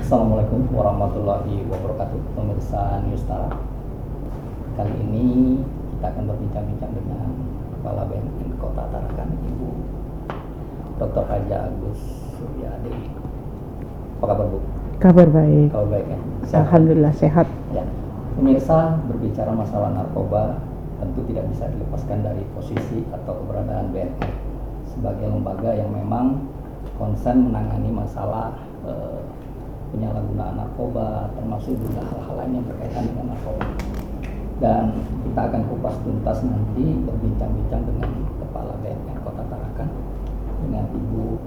Assalamualaikum warahmatullahi wabarakatuh, pemirsa Newstara. Kali ini kita akan berbincang-bincang dengan Kepala BNN Kota Tarakan, Ibu Dr. Haja Agus Suryadewi. Apa kabar, Bu? Kabar baik. Kabar baik ya? Sehat. Alhamdulillah sehat. Ya. Pemirsa, berbicara masalah narkoba tentu tidak bisa dilepaskan dari posisi atau keberadaan BNN sebagai lembaga yang memang konsen menangani masalah penyalahgunaan narkoba, termasuk juga hal-hal lain yang berkaitan dengan narkoba. Dan kita akan kupas tuntas nanti berbincang-bincang dengan Kepala BNN Kota Tarakan, dengan Ibu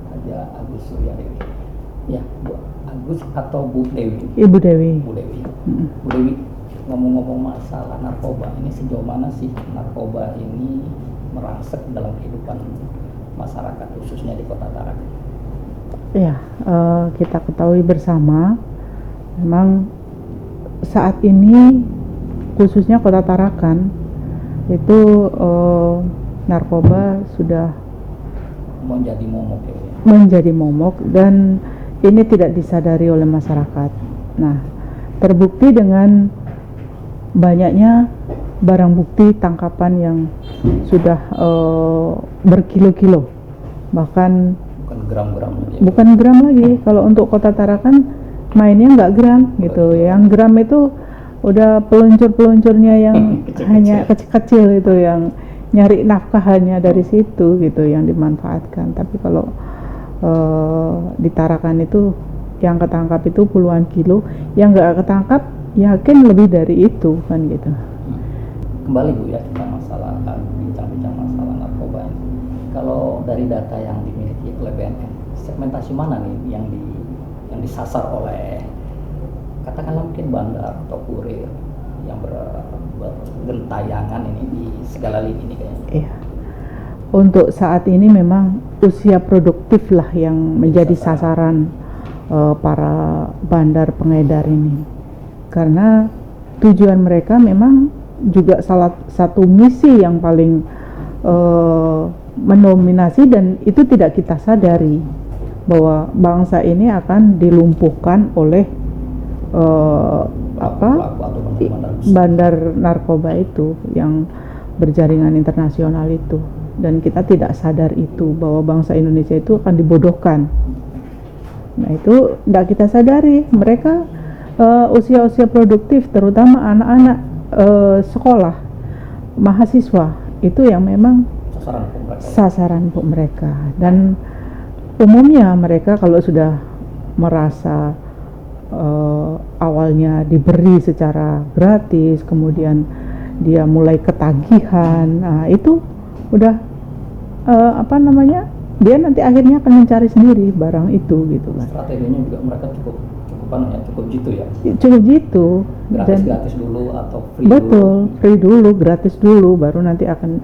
Haja Agus Suryadewi. Ya, Bu Agus atau Bu Dewi? Ibu Dewi. Bu Dewi. Bu Dewi, ngomong-ngomong masalah narkoba, ini sejauh mana sih narkoba ini merangsek dalam kehidupan masyarakat, khususnya di Kota Tarakan? Ya, kita ketahui bersama, memang saat ini khususnya Kota Tarakan itu narkoba sudah menjadi momok ya. Menjadi momok dan ini tidak disadari oleh masyarakat. Nah, terbukti dengan banyaknya barang bukti tangkapan yang sudah berkilo-kilo, bahkan bukan gram lagi. Kalau untuk Kota Tarakan mainnya nggak gram gitu. Yang gram itu udah peluncur-peluncurnya yang hanya kecil-kecil itu, yang nyari nafkah hanya dari situ gitu yang dimanfaatkan. Tapi kalau di Tarakan itu yang ketangkap itu puluhan kilo, yang nggak ketangkap yakin lebih dari itu kan gitu. Kembali Bu ya, kita bincang-bincang masalah narkoba ini. Kalau dari data yang dimiliki oleh BNN, segmentasi mana nih yang disasar oleh katakanlah mungkin bandar atau kurir yang bergentayangan ini di segala lini ini kayaknya? Iya. Untuk saat ini memang usia produktif lah yang menjadi sasaran para bandar pengedar ini, karena tujuan mereka memang juga salah satu misi yang paling mendominasi, dan itu tidak kita sadari bahwa bangsa ini akan dilumpuhkan oleh bandar narkoba itu yang berjaringan internasional itu, dan kita tidak sadar itu bahwa bangsa Indonesia itu akan dibodohkan. Nah, itu tidak kita sadari. Mereka usia-usia produktif, terutama anak-anak sekolah, mahasiswa, itu yang memang sasaran untuk mereka. Dan umumnya mereka kalau sudah merasa awalnya diberi secara gratis, kemudian dia mulai ketagihan, nah itu udah dia nanti akhirnya akan mencari sendiri barang itu gitu kan. Strateginya juga mereka cukup jitu ya. Cukup jitu. Gratis dulu atau free betul, dulu. Free dulu, gratis dulu, baru nanti akan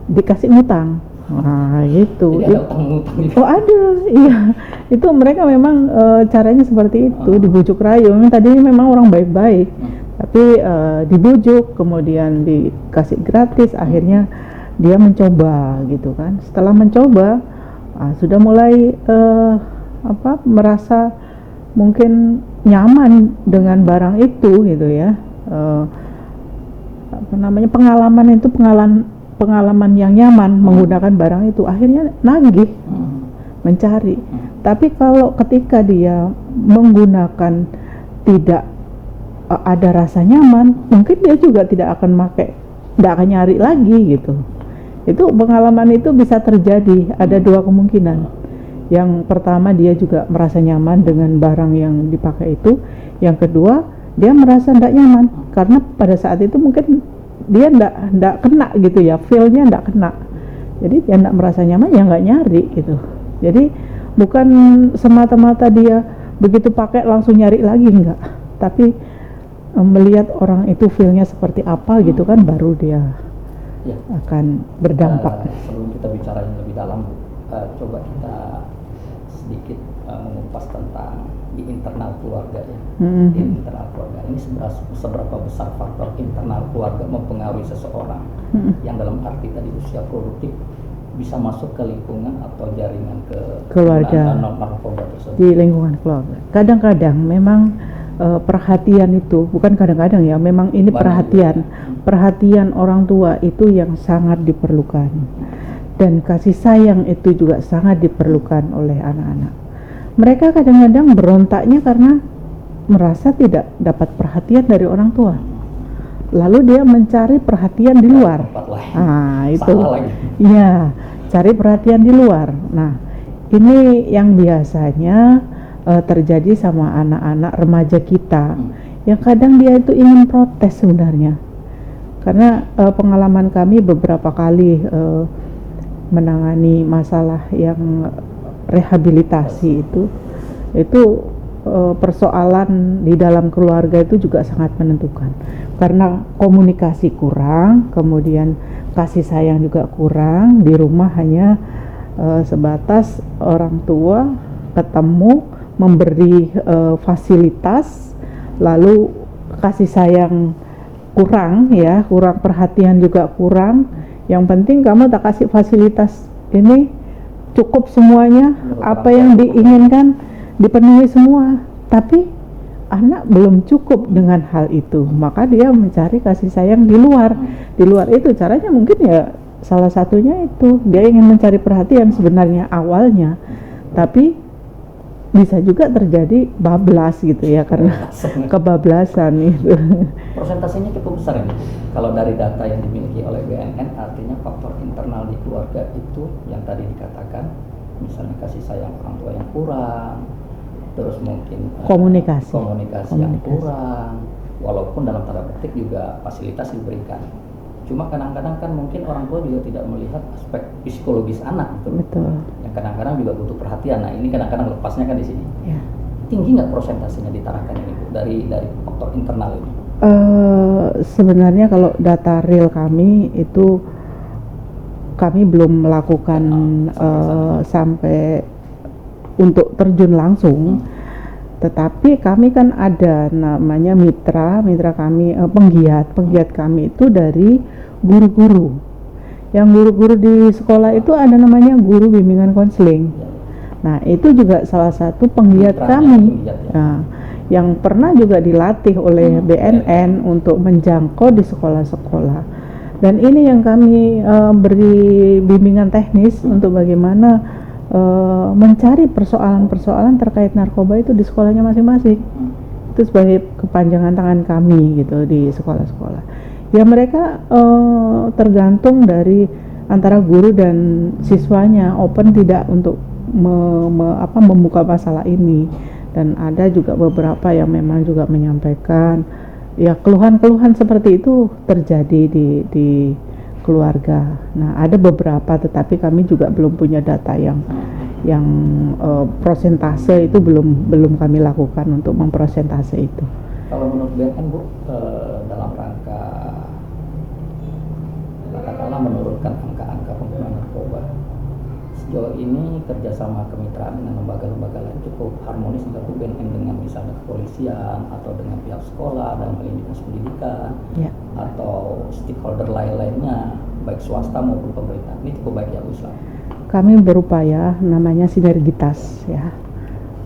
dikasih ngutang. Nah, gitu. Jadi ada utang-utang gitu. Oh, ada. Iya. Itu mereka memang caranya seperti itu, dibujuk rayu. Memang tadinya memang orang baik-baik. Tapi dibujuk, kemudian dikasih gratis, akhirnya dia mencoba gitu kan. Setelah mencoba, sudah mulai merasa mungkin nyaman dengan barang itu gitu ya. Pengalaman itu pengalaman yang nyaman menggunakan barang itu, akhirnya nagih mencari. Tapi kalau ketika dia menggunakan tidak ada rasa nyaman, mungkin dia juga tidak akan nyari lagi gitu. Itu pengalaman itu bisa terjadi, ada dua kemungkinan. Yang pertama, dia juga merasa nyaman dengan barang yang dipakai itu. Yang kedua, dia merasa tidak nyaman karena pada saat itu mungkin dia tidak kena gitu ya, feel-nya tidak kena. Jadi dia tidak merasa nyaman, ya nggak nyari gitu. Jadi bukan semata-mata dia begitu pakai langsung nyari lagi, enggak. Tapi melihat orang itu feel-nya seperti apa gitu kan, baru dia akan berdampak. Sebelum kita bicara yang lebih dalam, coba kita sedikit mengupas tentang di internal keluarga ya. Di internal keluarga ini seberapa besar faktor internal keluarga mempengaruhi seseorang yang dalam arti tadi usia produktif bisa masuk ke lingkungan atau jaringan ke keluarga, narkoba tersebut. di lingkungan keluarga. Kadang-kadang memang perhatian itu, bukan kadang-kadang ya, memang ini perhatian orang tua itu yang sangat diperlukan, dan kasih sayang itu juga sangat diperlukan oleh anak-anak. Mereka kadang-kadang berontaknya karena merasa tidak dapat perhatian dari orang tua, lalu dia mencari perhatian di luar. Itu ya, cari perhatian di luar. Nah, ini yang biasanya terjadi sama anak-anak remaja kita, yang kadang dia itu ingin protes sebenarnya, karena pengalaman kami beberapa kali menangani masalah yang rehabilitasi itu persoalan di dalam keluarga itu juga sangat menentukan, karena komunikasi kurang, kemudian kasih sayang juga kurang. Di rumah hanya sebatas orang tua ketemu, memberi fasilitas, lalu kasih sayang kurang, ya, kurang perhatian juga kurang. Yang penting kamu tak kasih fasilitas ini cukup semuanya, apa yang diinginkan dipenuhi semua, tapi anak belum cukup dengan hal itu, maka dia mencari kasih sayang di luar. Di luar itu caranya mungkin ya salah satunya itu dia ingin mencari perhatian sebenarnya awalnya, tapi bisa juga terjadi bablas gitu ya, karena kebablasan itu. Persentasenya cukup besar ini. Kalau dari data yang dimiliki oleh BNN, artinya faktor internal di keluarga itu yang tadi dikatakan, misalnya kasih sayang orang tua yang kurang, terus mungkin komunikasi yang kurang, walaupun dalam tanda petik juga fasilitas diberikan. Cuma kadang-kadang kan mungkin orang tua juga tidak melihat aspek psikologis anak gitu. Betul. Yang kadang-kadang juga butuh perhatian. Nah, ini kadang-kadang lepasnya kan di sini. Ya. Tinggi nggak persentasenya di Tarakan ini, Bu, dari faktor internal ini? Sebenarnya kalau data real kami itu kami belum melakukan sampai untuk terjun langsung. Tetapi kami kan ada namanya mitra kami, penggiat kami itu dari guru-guru. Yang guru-guru di sekolah itu ada namanya guru bimbingan konseling. Nah, itu juga salah satu penggiat kami. Nah, yang pernah juga dilatih oleh BNN untuk menjangkau di sekolah-sekolah. Dan ini yang kami beri bimbingan teknis untuk bagaimana mencari persoalan-persoalan terkait narkoba itu di sekolahnya masing-masing. Itu sebagai kepanjangan tangan kami gitu di sekolah-sekolah. Ya, mereka tergantung dari antara guru dan siswanya, open tidak untuk membuka masalah ini. Dan ada juga beberapa yang memang juga menyampaikan ya keluhan-keluhan seperti itu terjadi di keluarga. Nah, ada beberapa, tetapi kami juga belum punya data yang prosentase itu belum kami lakukan untuk memprosentase itu. Kalau menurut BNN, Bu, dalam rangka katakanlah menurunkan angka-angka penggunaan narkoba, sejauh ini kerjasama kemitraan dengan lembaga-lembaga lain cukup harmonis, entah itu BNN dengan misalnya kepolisian atau dengan pihak sekolah dalam hal ini dinas pendidikan, ya, atau stakeholder lainnya baik swasta maupun pemerintah. Ini cukup baik ya, Bu Islam? Kami berupaya namanya sinergitas, ya,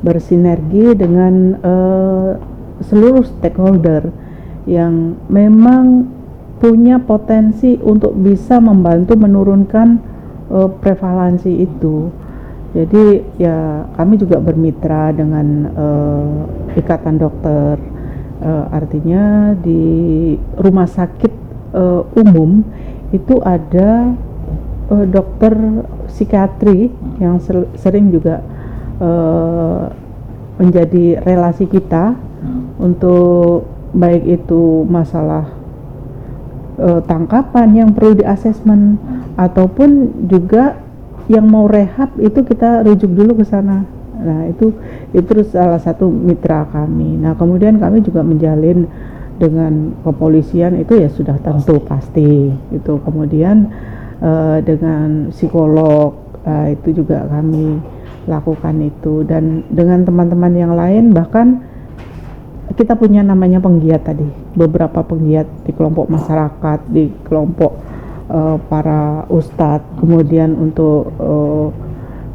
bersinergi dengan seluruh stakeholder yang memang punya potensi untuk bisa membantu menurunkan prevalensi itu. Jadi ya kami juga bermitra dengan ikatan dokter, artinya di rumah sakit umum itu ada dokter psikiatri yang sering juga menjadi relasi kita untuk baik itu masalah tangkapan yang perlu di asesmen ataupun juga yang mau rehab itu kita rujuk dulu ke sana. Nah, itu salah satu mitra kami. Nah, kemudian kami juga menjalin dengan kepolisian itu ya sudah tentu pasti itu. Kemudian dengan psikolog itu juga kami lakukan itu, dan dengan teman-teman yang lain bahkan kita punya namanya penggiat tadi, beberapa penggiat di kelompok masyarakat, di kelompok para ustadz, kemudian untuk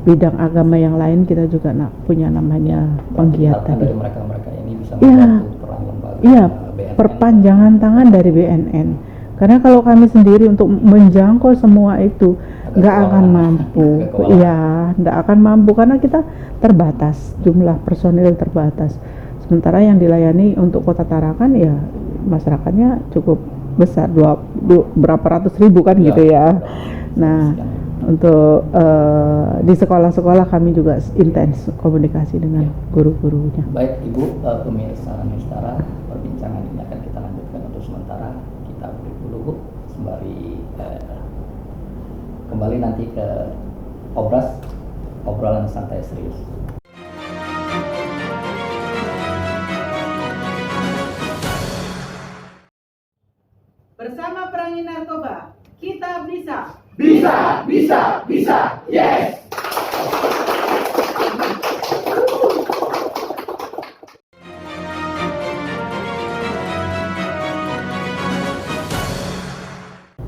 bidang agama yang lain kita juga punya namanya penggiat tadi. Dari mereka ini bisa Iya, membantu peran lembaga iya, BNN. perpanjangan tangan dari BNN. Karena kalau kami sendiri untuk menjangkau semua itu nggak akan mampu, iya, nggak akan mampu karena kita terbatas, jumlah personil terbatas. Sementara yang dilayani untuk Kota Tarakan ya masyarakatnya cukup besar, berapa ratus ribu kan gitu ya. Nah, untuk di sekolah-sekolah kami juga intens komunikasi dengan guru-gurunya. Baik Ibu, pemirsa Nusantara, perbincangan ini akan kita lanjutkan untuk sementara. Kita break dulu Bu, sembari kembali nanti ke obrolan santai serius. Bersama perangi narkoba, kita bisa. Bisa, yes!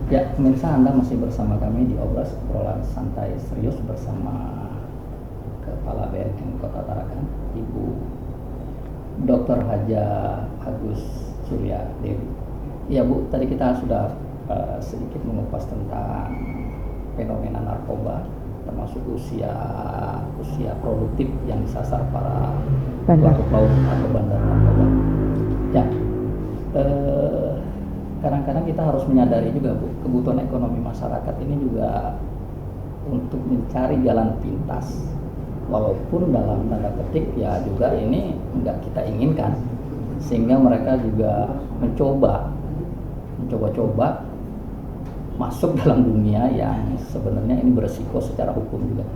Ya, pemirsa, Anda masih bersama kami di obrolan santai serius bersama Kepala BNN Kota Tarakan, Ibu Dr. Haja Agus Surya Dewi. Ya Bu, tadi kita sudah sedikit mengupas tentang fenomena narkoba, termasuk usia produktif yang disasar para pelaku atau bandar narkoba. Ya, kadang-kadang kita harus menyadari juga Bu, kebutuhan ekonomi masyarakat ini juga untuk mencari jalan pintas, walaupun dalam tanda petik ya juga ini enggak kita inginkan, sehingga mereka juga mencoba masuk dalam dunia yang sebenarnya ini beresiko secara hukum juga.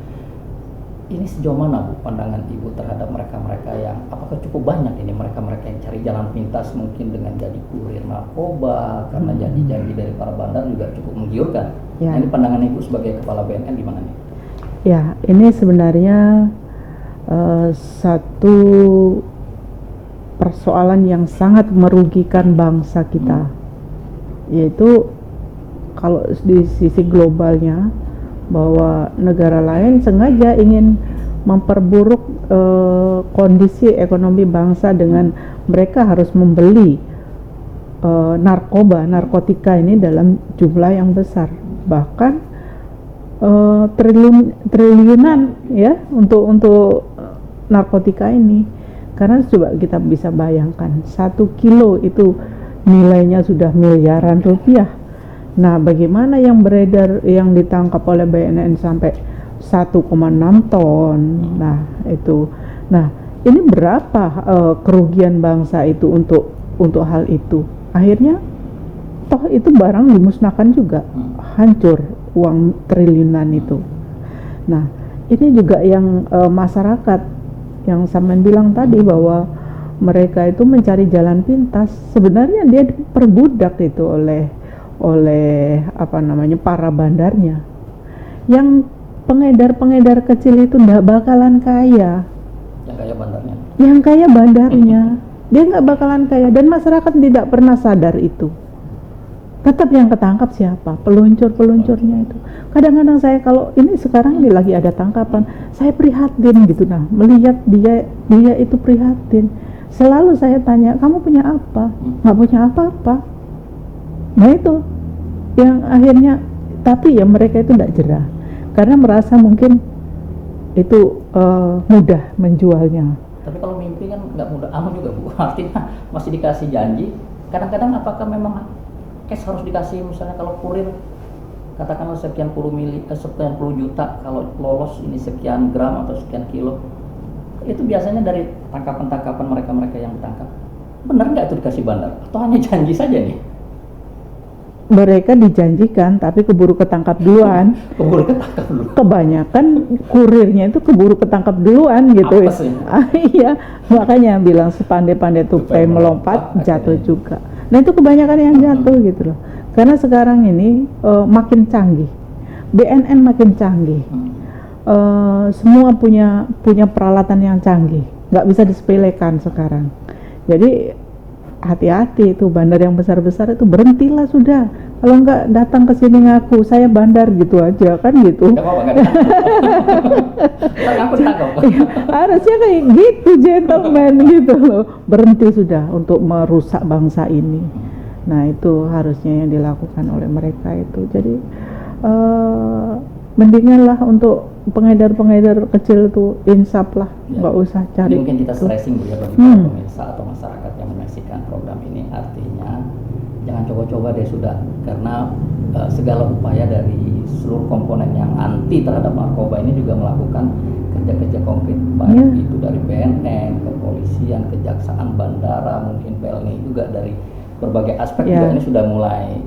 Ini sejauh mana Bu pandangan Ibu terhadap mereka-mereka yang, apakah cukup banyak ini mereka-mereka yang cari jalan pintas mungkin dengan jadi kurir narkoba, karena janji-janji dari para bandar juga cukup menggiurkan. Ya. Nah, ini pandangan Ibu sebagai Kepala BNN gimana nih? Ya, ini sebenarnya satu persoalan yang sangat merugikan bangsa kita, yaitu kalau di sisi globalnya bahwa negara lain sengaja ingin memperburuk kondisi ekonomi bangsa dengan mereka harus membeli narkotika ini dalam jumlah yang besar, bahkan triliunan ya untuk narkotika ini. Karena coba kita bisa bayangkan 1 kilo itu nilainya sudah miliaran rupiah. Nah, bagaimana yang beredar yang ditangkap oleh BNN sampai 1,6 ton. Nah, itu. Nah, ini berapa kerugian bangsa itu untuk hal itu? Akhirnya toh itu barang dimusnahkan juga. Hancur uang triliunan itu. Nah, ini juga yang masyarakat yang sampean bilang tadi bahwa mereka itu mencari jalan pintas. Sebenarnya dia diperbudak itu oleh para bandarnya. Yang pengedar kecil itu nggak bakalan kaya. Yang kaya bandarnya. Dia nggak bakalan kaya, dan masyarakat tidak pernah sadar itu. Tetap yang ketangkap siapa? Peluncurnya itu. Kadang-kadang saya kalau ini sekarang ini lagi ada tangkapan, saya prihatin gitu. Nah, melihat dia itu prihatin. Selalu saya tanya, kamu punya apa? Nggak punya apa-apa. Nah itu yang akhirnya, tapi ya mereka itu tidak jerah karena merasa mungkin itu mudah menjualnya. Tapi kalau mimpi kan nggak mudah aman juga Bu, artinya masih dikasih janji. Kadang-kadang apakah memang cash harus dikasih, misalnya kalau kurir katakanlah sekian puluh juta, kalau lolos ini sekian gram atau sekian kilo, itu biasanya dari tangkapan mereka yang ditangkap. Benar nggak itu dikasih bandar atau hanya janji saja nih? Mereka dijanjikan tapi keburu ketangkap duluan. Kebanyakan kurirnya itu keburu ketangkap duluan gitu. Iya, makanya bilang sepandai-pandai tupai melompat jatuh juga. Nah itu kebanyakan yang jatuh gitu loh. Karena sekarang ini makin canggih, BNN makin canggih. Semua punya peralatan yang canggih, nggak bisa disepelekan sekarang. Jadi hati-hati itu bandar yang besar-besar itu berhentilah sudah, Kalau nggak datang ke sini ngaku saya bandar gitu aja kan gitu. Nggak apa-apa, nggak ditangkap. Aku ditangkap. Harusnya kayak gitu, gentleman gitu loh. Berhenti sudah untuk merusak bangsa ini. Nah itu harusnya yang dilakukan oleh mereka itu. Jadi mendingan lah untuk pengedar-pengedar kecil tuh insaf lah, Ya. nggak usah cari. Jadi mungkin kita itu. stressing dulu ya bagi para pemirsa atau masyarakat yang menyaksikan program ini, artinya jangan coba-coba deh sudah, karena segala upaya dari seluruh komponen yang anti terhadap narkoba ini juga melakukan kerja-kerja konkret, baik itu dari BNN, kepolisian, kejaksaan, bandara, mungkin PLNI juga dari berbagai aspek juga ini sudah mulai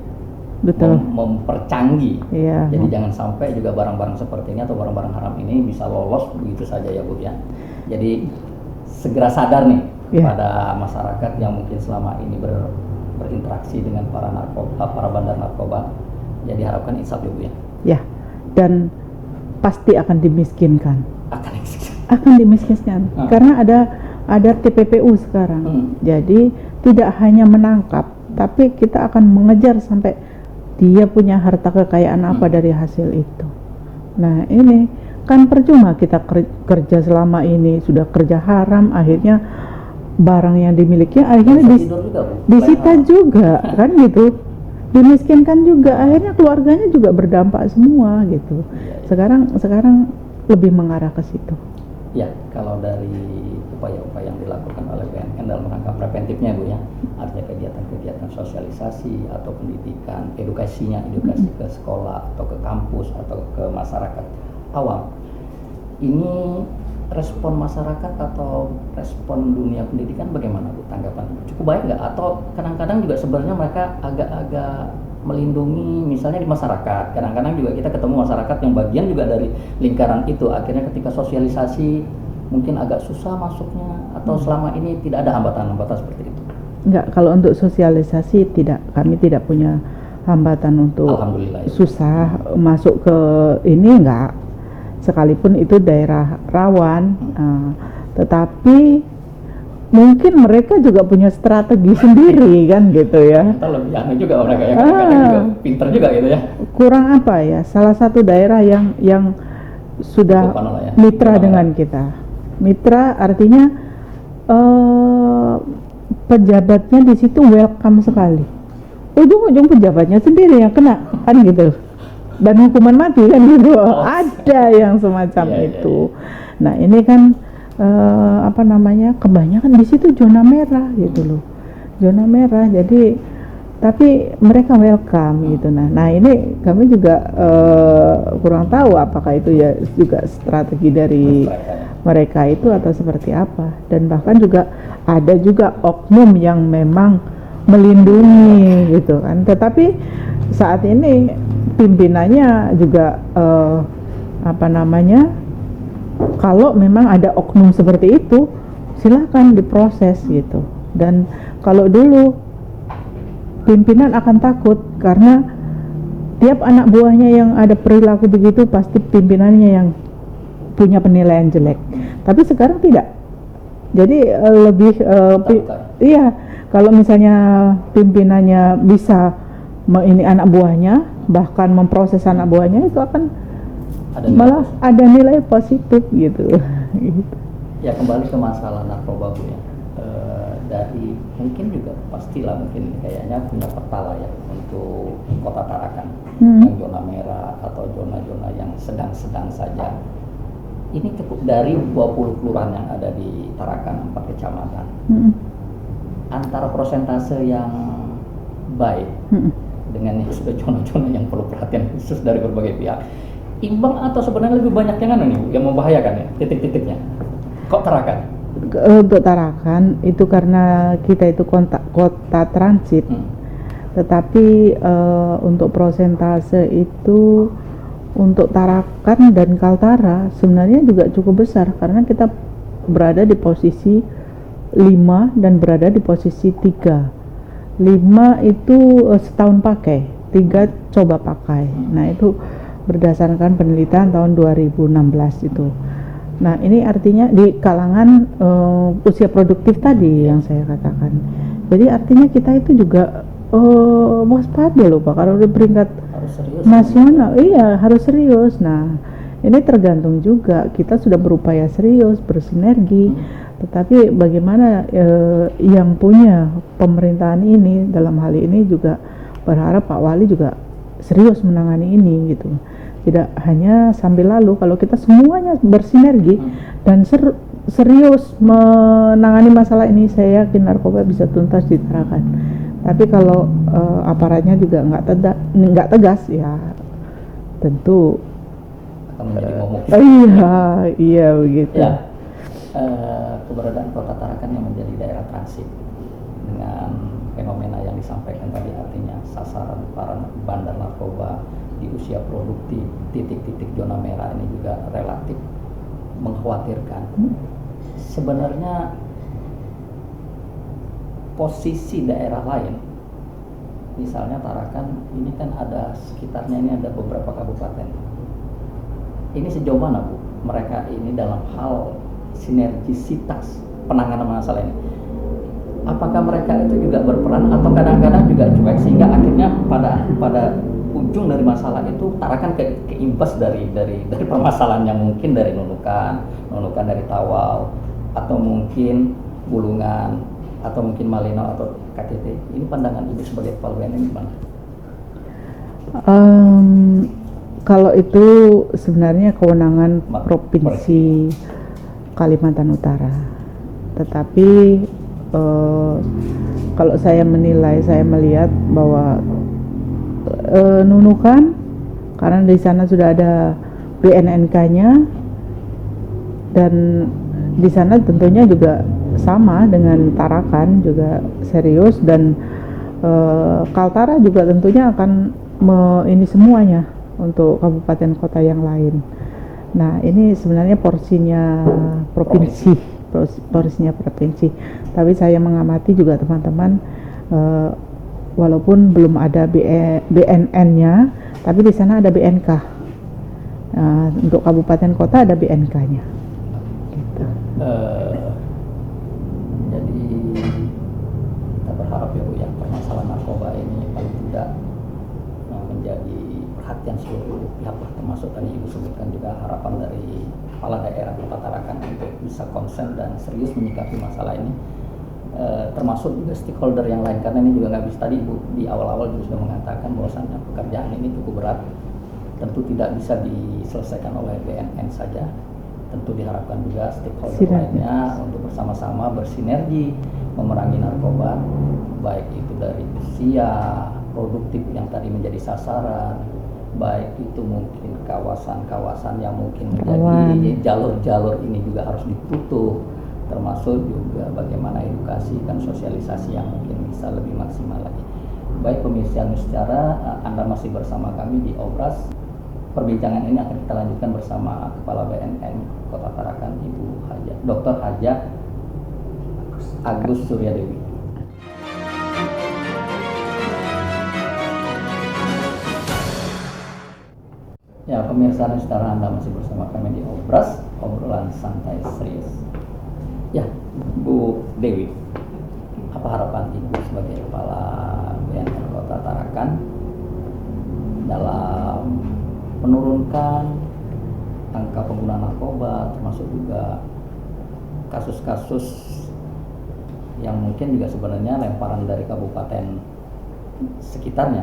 Betul. mempercanggih. Iya. Jadi jangan sampai juga barang-barang seperti ini atau barang-barang haram ini bisa lolos begitu saja ya Bu ya. Jadi segera sadar nih pada masyarakat yang mungkin selama ini berinteraksi dengan para bandar narkoba. Jadi harapkan insaf ya Bu ya. Ya. Dan pasti akan dimiskinkan. Akan dimiskinkan. Karena ada TPPU sekarang. Jadi tidak hanya menangkap, tapi kita akan mengejar sampai dia punya harta kekayaan apa dari hasil itu. Nah ini kan percuma kita kerja selama ini, sudah kerja haram, akhirnya barang yang dimiliki akhirnya disita juga kan gitu, dimiskinkan juga, akhirnya keluarganya juga berdampak semua gitu. Sekarang lebih mengarah ke situ. Ya, kalau dari upaya-upaya yang dilakukan oleh BNN dalam rangka preventifnya Bu ya, artinya kegiatan-kegiatan sosialisasi atau pendidikan, edukasi ke sekolah atau ke kampus atau ke masyarakat awam. Ini respon masyarakat atau respon dunia pendidikan bagaimana Bu tanggapan? Cukup baik nggak? Atau kadang-kadang juga sebenarnya mereka agak-agak melindungi misalnya di masyarakat. Kadang-kadang juga kita ketemu masyarakat yang bagian juga dari lingkaran itu. Akhirnya ketika sosialisasi mungkin agak susah masuknya, atau selama ini tidak ada hambatan-hambatan seperti itu? Enggak, kalau untuk sosialisasi tidak, kami tidak punya hambatan untuk susah masuk ke ini, enggak. Sekalipun itu daerah rawan, tetapi mungkin mereka juga punya strategi sendiri kan gitu ya. Kita lebih aneh juga mereka ya, kadang-kadang juga pinter juga gitu ya. Kurang apa ya? Salah satu daerah yang sudah mitra dengan kita. Mitra artinya pejabatnya di situ welcome sekali. Ujung-ujung pejabatnya sendiri yang kena kan gitu. Dan hukuman mati kan gitu. Ada yang semacam itu. Nah ini kan kebanyakan di situ zona merah gitu loh, zona merah. Jadi tapi mereka welcome gitu. Nah ini kami juga kurang tahu apakah itu ya juga strategi dari mereka itu atau seperti apa. Dan bahkan juga ada juga oknum yang memang melindungi gitu kan. Tetapi saat ini pimpinannya juga kalau memang ada oknum seperti itu silakan diproses gitu. Dan kalau dulu pimpinan akan takut karena tiap anak buahnya yang ada perilaku begitu pasti pimpinannya yang punya penilaian jelek. Tapi sekarang tidak. Jadi lebih iya, kalau misalnya pimpinannya bisa ini anak buahnya, bahkan memproses anak buahnya, itu akan malah ada nilai positif gitu. Ya kembali ke masalah narkoba Bu ya. Dari mungkin juga pastilah mungkin kayaknya punya peta lah ya untuk Kota Tarakan yang zona merah atau zona-zona yang sedang-sedang saja. Ini cukup dari 20 kelurahan yang ada di Tarakan, 4 kecamatan. Antara persentase yang baik dengan yang sudah zona-zona yang perlu perhatian khusus dari berbagai pihak, imbang atau sebenarnya lebih banyak yang membahayakan ya titik-titiknya? Kok Tarakan? Untuk Tarakan itu karena kita itu kota transit, tetapi untuk persentase itu untuk Tarakan dan Kaltara sebenarnya juga cukup besar karena kita berada di posisi 5 dan berada di posisi 3. 5 itu setahun pakai, 3 coba pakai. Nah itu berdasarkan penelitian tahun 2016 itu. Nah ini artinya di kalangan usia produktif tadi yang saya katakan. Jadi artinya kita itu juga waspada loh Pak, kalau di peringkat Harus serius. nasional, iya harus serius. Nah, ini tergantung juga, kita sudah berupaya serius, bersinergi, tetapi bagaimana yang punya pemerintahan ini dalam hal ini juga berharap Pak Wali juga serius menangani ini gitu. Tidak hanya sambil lalu, kalau kita semuanya bersinergi dan serius menangani masalah ini, saya yakin narkoba bisa tuntas di Tarakan. Tapi kalau aparatnya juga nggak tegas, ya tentu Akan menjadi momok. iya begitu. Ya, keberadaan Kota Tarakan yang menjadi daerah transit dengan fenomena yang disampaikan tadi, artinya sasaran para bandar narkoba di usia produktif, titik-titik zona merah ini juga relatif mengkhawatirkan. Sebenarnya posisi daerah lain, misalnya Tarakan ini kan ada sekitarnya, ini ada beberapa kabupaten. Ini sejauh mana Bu mereka ini dalam hal sinergisitas penanganan masalah ini? Apakah mereka itu juga berperan atau kadang-kadang juga cuek sehingga akhirnya pada ujung dari masalah itu Tarakan keimbas dari permasalahan yang mungkin dari Nunukan dari Tawau, atau mungkin Bulungan, atau mungkin Malino atau KTT. Ini pandangan Ibu sebagai kepala BNN gimana? Kalau itu sebenarnya kewenangan Provinsi Kalimantan Utara, tetapi kalau saya menilai, saya melihat bahwa Nunukan, karena di sana sudah ada BNNK-nya, dan di sana tentunya juga sama dengan Tarakan, juga serius, dan Kaltara juga tentunya akan ini semuanya untuk kabupaten kota yang lain. Nah, ini sebenarnya porsinya provinsi. Tapi saya mengamati juga teman-teman, walaupun belum ada BNN-nya, tapi di sana ada BNK. Untuk kabupaten kota ada BNK-nya. Gitu. Jadi kita berharap ya Bu, yang permasalahan narkoba ini paling tidak menjadi perhatian seluruh pihak, termasuk tadi Ibu sebutkan juga harapan dari kepala daerah Kota Tarakan untuk bisa konsen dan serius menyikapi masalah ini, termasuk juga stakeholder yang lain, karena ini juga nggak bisa, tadi Ibu di awal-awal juga sudah mengatakan bahwasannya pekerjaan ini cukup berat, tentu tidak bisa diselesaikan oleh BNN saja, tentu diharapkan juga stakeholder lainnya untuk bersama-sama bersinergi memerangi narkoba, baik itu dari usia produktif yang tadi menjadi sasaran, baik itu mungkin kawasan-kawasan yang mungkin menjadi jalur-jalur ini juga harus ditutup, termasuk juga bagaimana edukasi dan sosialisasi yang mungkin bisa lebih maksimal lagi. Baik pemirsa Nusantara, Anda masih bersama kami di Obras. Perbincangan ini akan kita lanjutkan bersama Kepala BNN Kota Tarakan, Ibu Dr. Haja Agus Suryadewi. Ya, pemirsa Nusantara, Anda masih bersama kami di Obras, obrolan santai serius. Ya, Bu Dewi, apa harapan Ibu sebagai Kepala BNN Kota Tarakan dalam menurunkan angka pengguna narkoba, termasuk juga kasus-kasus yang mungkin juga sebenarnya lemparan dari kabupaten sekitarnya?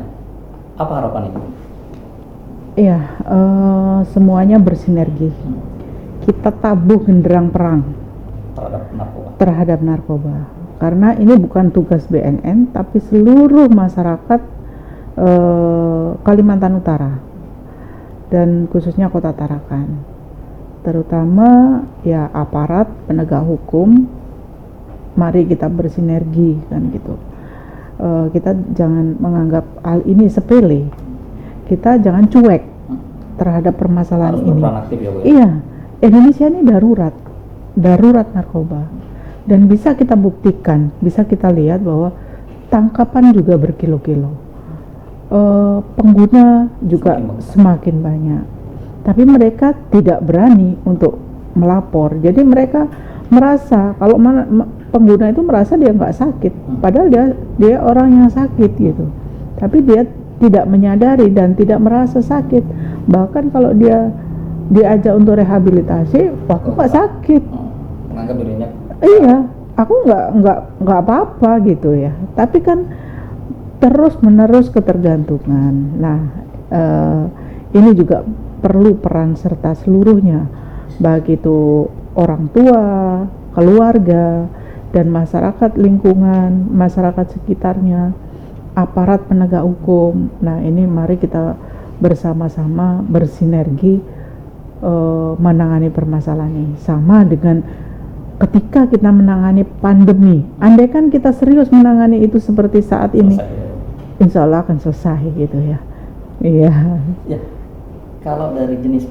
Apa harapan Ibu? Iya, semuanya bersinergi. Kita tabuh genderang perang terhadap narkoba. Karena ini bukan tugas BNN, tapi seluruh masyarakat Kalimantan Utara dan khususnya Kota Tarakan. Terutama ya aparat penegak hukum. Mari kita bersinergi kan gitu. Kita jangan menganggap hal ini sepele. Kita jangan cuek terhadap permasalahan ini. Aktif ya, Bu, ya? Iya, Indonesia ini darurat narkoba, dan bisa kita buktikan, bisa kita lihat bahwa tangkapan juga berkilo-kilo, pengguna juga semakin banyak, tapi mereka tidak berani untuk melapor. Jadi mereka merasa kalau pengguna itu merasa dia nggak sakit, padahal dia orang yang sakit gitu. Tapi dia tidak menyadari dan tidak merasa sakit. Bahkan kalau dia diajak untuk rehabilitasi, wah aku nggak sakit. Menganggap dirinya Iya, aku nggak apa-apa gitu ya. Tapi kan terus menerus ketergantungan. Nah, ini juga perlu peran serta seluruhnya, baik itu orang tua, keluarga, dan masyarakat lingkungan, masyarakat sekitarnya, aparat penegak hukum. Nah, ini mari kita bersama-sama bersinergi menangani permasalahan ini. Sama dengan ketika kita menangani pandemi, andai kan kita serius menangani itu seperti saat ini, insya Allah akan selesai gitu ya. Iya. Ya, kalau dari jenis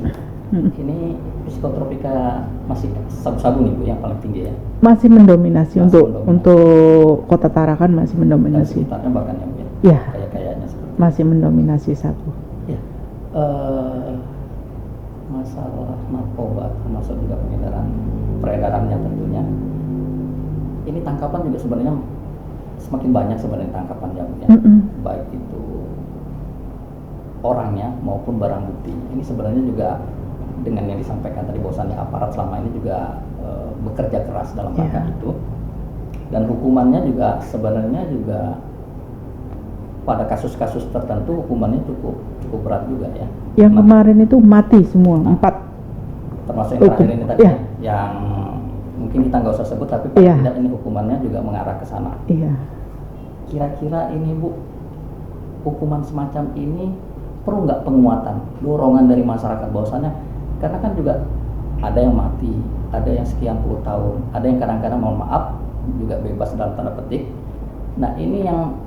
ini psikotropika masih sabu-sabu nih Bu yang paling tinggi ya. Masih mendominasi, Masih untuk mendominasi. untuk Kota Tarakan masih Dan mendominasi. sekitarnya bahkan ya Bu ya. Ya, Kayak-kayaknya seperti masih mendominasi sabu. ya. Masalah narkoba termasuk juga peredarannya tentunya. Ini tangkapan juga sebenarnya semakin banyak sebenarnya tangkapannya Bu ya. Baik itu orangnya maupun barang bukti. Ini sebenarnya juga dengan yang disampaikan tadi bahwasannya aparat selama ini juga bekerja keras dalam rangka itu, dan hukumannya juga sebenarnya juga pada kasus-kasus tertentu hukumannya cukup berat juga ya. Yang kemarin itu mati semua, 4. Termasuk yang terakhir ini tadi Iya. yang mungkin kita nggak usah sebut, tapi paling Iya. tidak ini hukumannya juga mengarah ke sana. Iya. Kira-kira ini Bu, hukuman semacam ini perlu nggak penguatan, dorongan dari masyarakat bahwasannya, karena kan juga ada yang mati, ada yang sekian puluh tahun, ada yang kadang-kadang mohon maaf juga bebas dalam tanda petik. Nah ini yang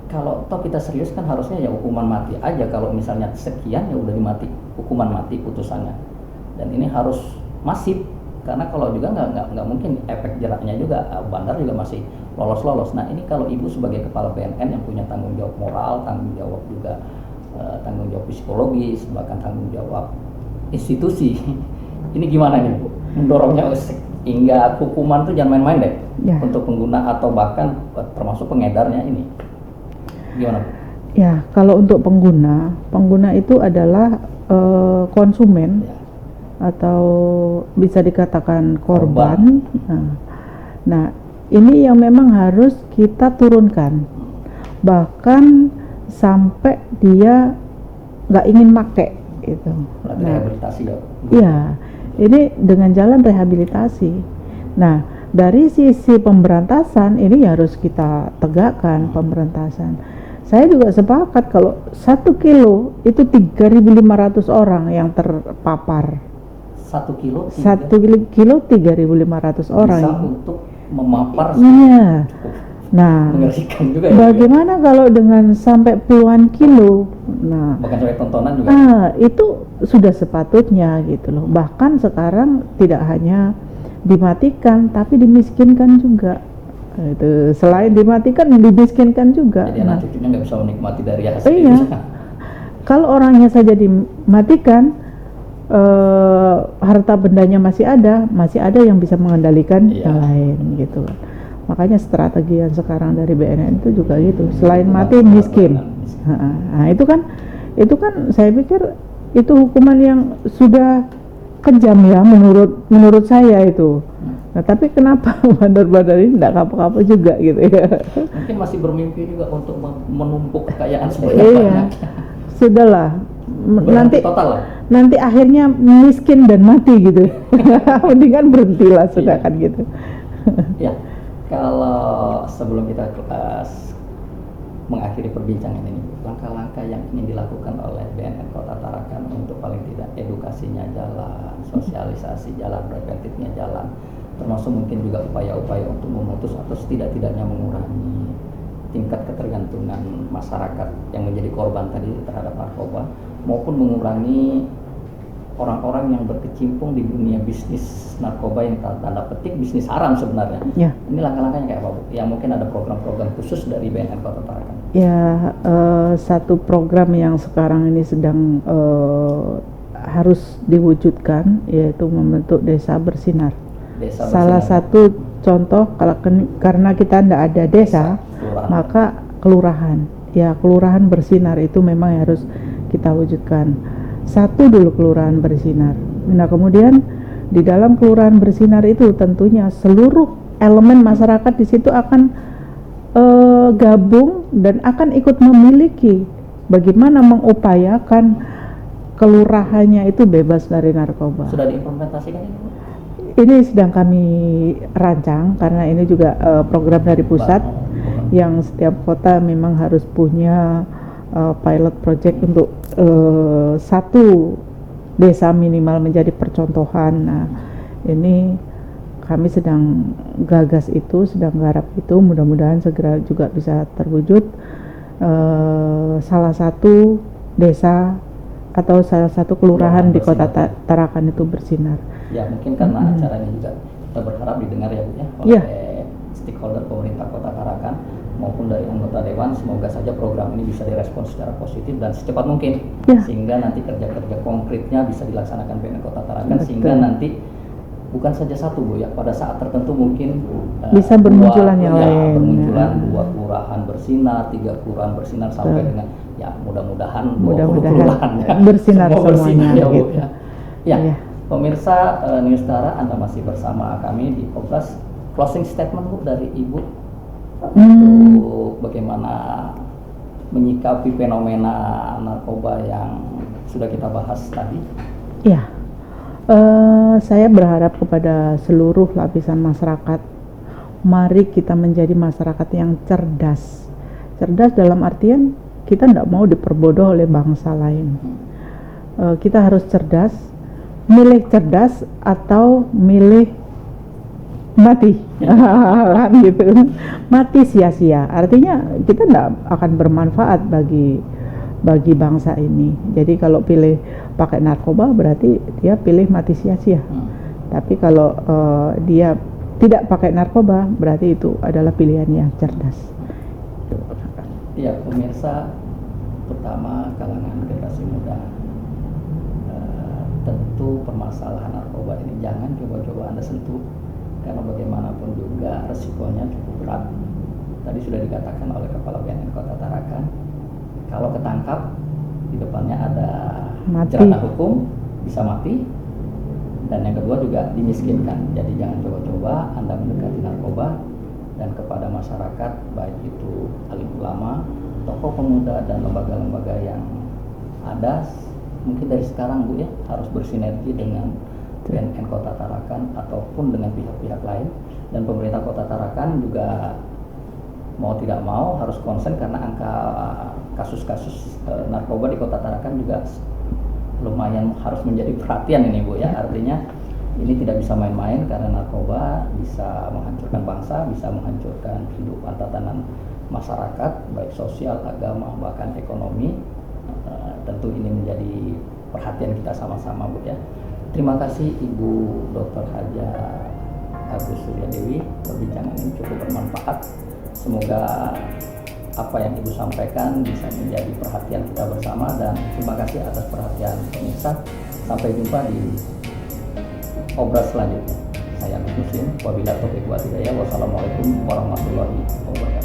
kalau toh kita serius kan harusnya ya hukuman mati aja, kalau misalnya sekian ya udah dimati, hukuman mati putusannya. Dan ini harus masif, karena kalau juga nggak mungkin efek jeraknya juga, bandar juga masih lolos. Nah ini kalau Ibu sebagai kepala BNN yang punya tanggung jawab moral, tanggung jawab juga tanggung jawab psikologis, bahkan tanggung jawab institusi, ini gimana nih Bu mendorongnya hingga hukuman tuh jangan main-main deh Ya. untuk pengguna atau bahkan termasuk pengedarnya ini, gimana Bu? Ya, kalau untuk pengguna itu adalah konsumen Ya. atau bisa dikatakan korban. Nah, ini yang memang harus kita turunkan, bahkan sampai dia nggak ingin make itu. Berarti Nah, rehabilitasi ya. iya, ini dengan jalan rehabilitasi. Nah, dari sisi pemberantasan ini harus kita tegakkan pemberantasan. Saya juga sepakat kalau 1 kilo itu 3.500 orang yang terpapar. 1 kilo 1 kilo 3.500 orang. bisa untuk memapar, Iya. cukup Nah, mengerikan juga ya. bagaimana kalau dengan sampai puluhan kilo? Nah, Bahkan sampai tontonan juga. itu sudah sepatutnya gitu loh. Bahkan sekarang tidak hanya dimatikan, tapi dimiskinkan juga. Itu selain dimatikan, dimiskinkan juga. Jadi anak cucunya nggak bisa menikmati dari hasil Iya. itu. Kalau orangnya saja dimatikan, harta bendanya masih ada yang bisa mengendalikan Iya. yang lain gitu. Makanya strategi yang sekarang dari BNN itu juga gitu. Selain mati miskin. Nah, itu kan saya pikir itu hukuman yang sudah kejam ya menurut saya itu. Nah, tapi kenapa bandar-bandar ini tidak kapok-kapok juga gitu ya? Mungkin masih bermimpi juga untuk menumpuk kekayaan sebanyak Iya, banyaknya. sudahlah. Nanti Total lah. nanti akhirnya miskin dan mati gitu. Mendingan berhentilah sudah Iya. kan gitu. Ya, kalau sebelum kita mengakhiri perbincangan ini, langkah-langkah yang ingin dilakukan oleh BNN Kota Tarakan untuk paling tidak edukasinya jalan, sosialisasi jalan, preventifnya jalan, termasuk mungkin juga upaya-upaya untuk memutus atau setidak-tidaknya mengurangi tingkat ketergantungan masyarakat yang menjadi korban tadi terhadap narkoba, maupun mengurangi orang-orang yang berkecimpung di dunia bisnis narkoba yang tanda petik bisnis haram sebenarnya. Ya. Ini langkah-langkahnya kayak apa Bu? Yang mungkin ada program-program khusus dari BNN Kota Tarakan. Ya, satu program yang sekarang ini sedang harus diwujudkan yaitu membentuk desa bersinar. Desa Salah bersinar. satu contoh karena kita tidak ada desa, Kelurahan. maka kelurahan. Ya, kelurahan bersinar itu memang harus kita wujudkan. Satu dulu kelurahan bersinar. Nah, kemudian di dalam kelurahan bersinar itu tentunya seluruh elemen masyarakat di situ akan gabung dan akan ikut memiliki bagaimana mengupayakan kelurahannya itu bebas dari narkoba. Sudah diimplementasikan ini, Bu? Ini sedang kami rancang karena ini juga program dari pusat yang setiap kota memang harus punya pilot project untuk satu desa minimal menjadi percontohan. Nah, ini kami sedang gagas itu, sedang garap itu, mudah-mudahan segera juga bisa terwujud. Salah satu desa atau salah satu kelurahan di kota Tarakan itu bersinar. Ya, mungkin karena acara ini juga kita berharap didengar ya, Bu, ya, oleh Iya. stakeholder pemerintah Kota Tarakan maupun dari anggota dewan. Semoga saja program ini bisa direspons secara positif dan secepat mungkin, Ya. sehingga nanti kerja-kerja konkretnya bisa dilaksanakan PNN Kota Tarakan. Betul. Sehingga nanti bukan saja satu, Bu, ya, pada saat tertentu mungkin Bisa bermunculan yang lain, bermunculan ya. 2 kelurahan bersinar, 3 kelurahan bersinar sampai Betul. dengan ya mudah-mudahan 20 Mudah-mudahan kelurahan ya. bersinar Semua bersinar semuanya, ya, Bu, gitu. ya. Ya, Iya. pemirsa Newstara, Anda masih bersama kami di Kobras. Closing statement, Bu, dari Ibu untuk bagaimana menyikapi fenomena narkoba yang sudah kita bahas tadi. Ya, saya berharap kepada seluruh lapisan masyarakat, mari kita menjadi masyarakat yang cerdas. Cerdas dalam artian kita tidak mau diperbodoh oleh bangsa lain. Kita harus cerdas, milih cerdas atau milih mati, kan gitu. Mati sia-sia. Artinya kita tidak akan bermanfaat bagi bangsa ini. Jadi kalau pilih pakai narkoba berarti dia pilih mati sia-sia. Tapi kalau dia tidak pakai narkoba berarti itu adalah pilihan yang cerdas. Ya, pemirsa, terutama kalangan generasi muda, tentu permasalahan narkoba ini jangan coba-coba Anda sentuh, karena bagaimanapun juga resikonya cukup berat. Tadi sudah dikatakan oleh Kepala BNN Kota Tarakan, kalau ketangkap di depannya ada Mati. jeratan hukum, bisa mati, dan yang kedua juga dimiskinkan. Jadi jangan coba-coba Anda mendekati narkoba. Dan kepada masyarakat, baik itu alim ulama, tokoh pemuda, dan lembaga-lembaga yang ada, mungkin dari sekarang, Bu, ya, harus bersinergi dengan BNN Kota Tarakan ataupun dengan pihak-pihak lain. Dan pemerintah Kota Tarakan juga mau tidak mau harus konsen, karena angka kasus-kasus narkoba di Kota Tarakan juga lumayan harus menjadi perhatian ini, Bu, ya. Artinya ini tidak bisa main-main, karena narkoba bisa menghancurkan bangsa, bisa menghancurkan kehidupan tatanan masyarakat, baik sosial, agama, bahkan ekonomi. Tentu ini menjadi perhatian kita sama-sama, Bu, ya. Terima kasih Ibu Dr. Haja Agus Suryadewi, perbincangan ini cukup bermanfaat. Semoga apa yang Ibu sampaikan bisa menjadi perhatian kita bersama, dan terima kasih atas perhatian pemirsa. Sampai jumpa di Obras selanjutnya. Saya Agus Muslim, wabillahi taufiq wal hidayah. Wassalamualaikum warahmatullahi wabarakatuh.